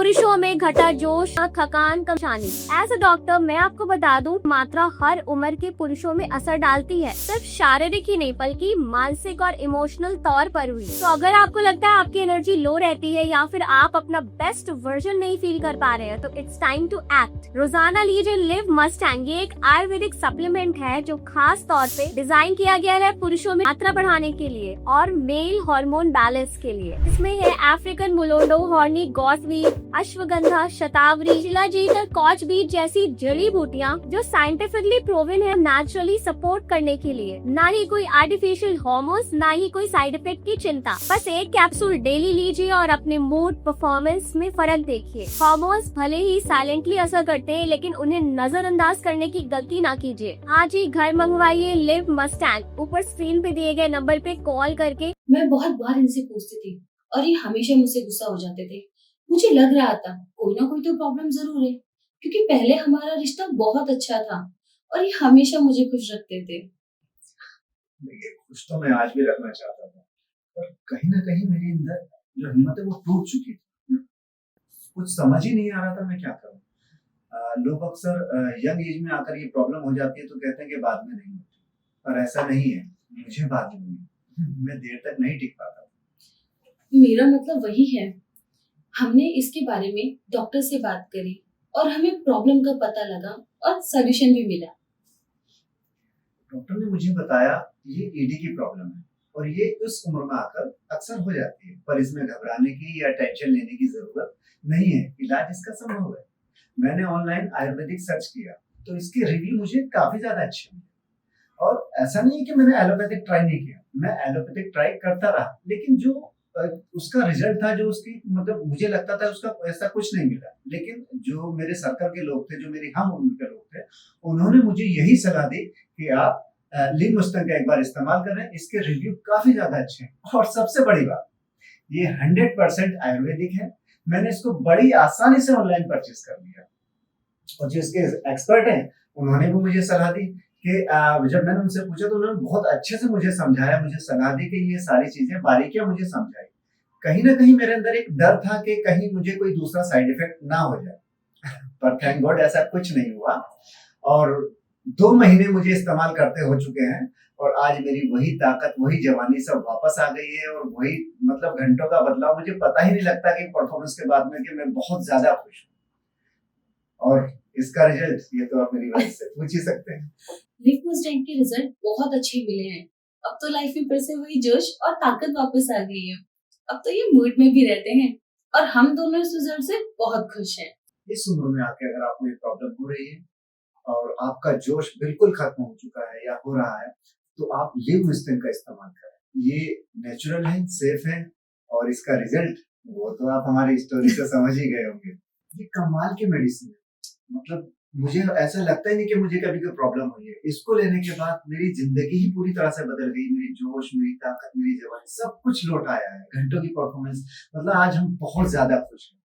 पुरुषों में घटा जोश, थकान, कमचानी। एज अ डॉक्टर मैं आपको बता दूं, मात्रा हर उम्र के पुरुषों में असर डालती है, सिर्फ शारीरिक ही नहीं बल्कि मानसिक और इमोशनल तौर पर भी। तो अगर आपको लगता है आपकी एनर्जी लो रहती है या फिर आप अपना बेस्ट वर्जन नहीं फील कर पा रहे हैं, तो इट्स टाइम टू एक्ट। रोजाना लीजिए लिव मस्टैंग। ये एक आयुर्वेदिक सप्लीमेंट है जो खास तौर पे डिजाइन किया गया है पुरुषों में मात्रा बढ़ाने के लिए और मेल हार्मोन बैलेंस के लिए। इसमें है अफ्रीकन मुलोंडो, हॉर्नी गॉसवीट, अश्वगंधा, शतावरी, शिलाजीत और कॉच बीट जैसी जड़ी बूटियाँ जो साइंटिफिकली प्रूवन है नेचुरली सपोर्ट करने के लिए। ना ही कोई आर्टिफिशियल हार्मोन्स, ना ही कोई साइड इफेक्ट की चिंता। बस एक कैप्सूल डेली लीजिए और अपने मूड परफॉर्मेंस में फर्क देखिए। हार्मोन्स भले ही साइलेंटली असर करते हैं, लेकिन उन्हें नजरअंदाज करने की गलती ना कीजिए। आज ही घर मंगवाइए लिव मस्टैंग। ऊपर स्क्रीन पे दिए गए नंबर पे कॉल करके। मैं बहुत बार इनसे पूछती थी और ये हमेशा मुझसे गुस्सा हो जाते थे। मुझे लग रहा था कोई ना कोई तो प्रॉब्लम जरूर है, क्योंकि पहले हमारा रिश्ता बहुत अच्छा था और ये हमेशा मुझे खुश रखते थे। देखिए, खुश तो मैं आज भी रखना चाहता था, पर कहीं ना कहीं मेरे अंदर जो हिम्मत है वो टूट चुकी थी। कुछ समझ ही नहीं आ रहा था मैं क्या करूं। लोग अक्सर यंग एज में आकर ये प्रॉब्लम हो जाती है तो कहते हैं कि बाद में नहीं होती, पर ऐसा नहीं है। मुझे बाद में हुई, मैं देर तक नहीं टिक पाता। मेरा मतलब वही है। हमने इसके बारे में डॉक्टर से बात करी और हमें प्रॉब्लम का पता लगा और सॉल्यूशन भी मिला। डॉक्टर ने मुझे बताया ये ईडी की प्रॉब्लम है और ये उस उम्र में आकर अक्सर हो जाती है, पर इसमें घबराने की या टेंशन लेने की जरूरत नहीं है। इलाज इसका संभव है। मैंने ऑनलाइन आयुर्वेदिक सर्च किया तो इसके रिव्यू मुझे काफी ज्यादा अच्छे मिले। और ऐसा नहीं है कि मैंने एलोपैथिक ट्राई नहीं किया, मैं एलोपैथिक ट्राई करता रहा, लेकिन जो उसका रिजल्ट था, जो उसकी मतलब मुझे लगता था उसका ऐसा कुछ नहीं मिला। लेकिन जो मेरे सर्कल के लोग थे, जो मेरी हम उम्र के लोग थे, उन्होंने मुझे यही सलाह दी कि आप लिव मस्टैंग का एक बार इस्तेमाल करें, इसके रिव्यू काफी ज्यादा अच्छे हैं। और सबसे बड़ी बात, ये 100% आयुर्वेदिक है। मैंने इसको बड़ी आसानी से ऑनलाइन परचेज कर लिया और जो इसके एक्सपर्ट हैं उन्होंने भी मुझे सलाह दी कि जब मैंने उनसे पूछा तो उन्होंने बहुत अच्छे से मुझे समझाया, मुझे सलाह दी कि ये सारी चीजें बारीकियां मुझे समझाई। कहीं ना कहीं मेरे अंदर एक डर था कि कहीं मुझे कोई दूसरा साइड इफेक्ट ना हो जाए, पर थैंक गॉड ऐसा कुछ नहीं हुआ। और 2 महीने मुझे इस्तेमाल करते हो चुके हैं और आज मेरी वही ताकत, वही जवानी सब वापस आ गई है और वही मतलब घंटों का बदलाव। मुझे पता ही नहीं लगता कि परफॉर्मेंस के बाद में कि मैं बहुत ज्यादा खुश हूँ। और इसका रिजल्ट ये तो आप मेरी वजह से पूछ ही सकते हैं। लिव मस्टैंग के रिजल्ट बहुत अच्छे मिले हैं। अब तो लाइफ में फिर से वही जोश और ताकत वापस आ गई है। अब तो ये मूड में भी रहते हैं और हम दोनों इस रिजल्ट से बहुत खुश हैं। इस उम्र में आके अगर आपको ये प्रॉब्लम हो रही है और आपका जोश बिल्कुल खत्म हो चुका है या हो रहा है, तो आप लिव मस्टैंग का इस्तेमाल करें। ये नेचुरल है, सेफ है और इसका रिजल्ट वो तो आप हमारी स्टोरी से समझ ही गए होंगे। ये कमाल की मेडिसिन है। मतलब मुझे ऐसा लगता ही नहीं कि मुझे कभी कोई प्रॉब्लम हुई है। इसको लेने के बाद मेरी जिंदगी ही पूरी तरह से बदल गई। मेरी जोश, मेरी ताकत, मेरी जवानी सब कुछ लौट आया है। घंटों की परफॉर्मेंस, मतलब आज हम बहुत ज्यादा खुश हैं।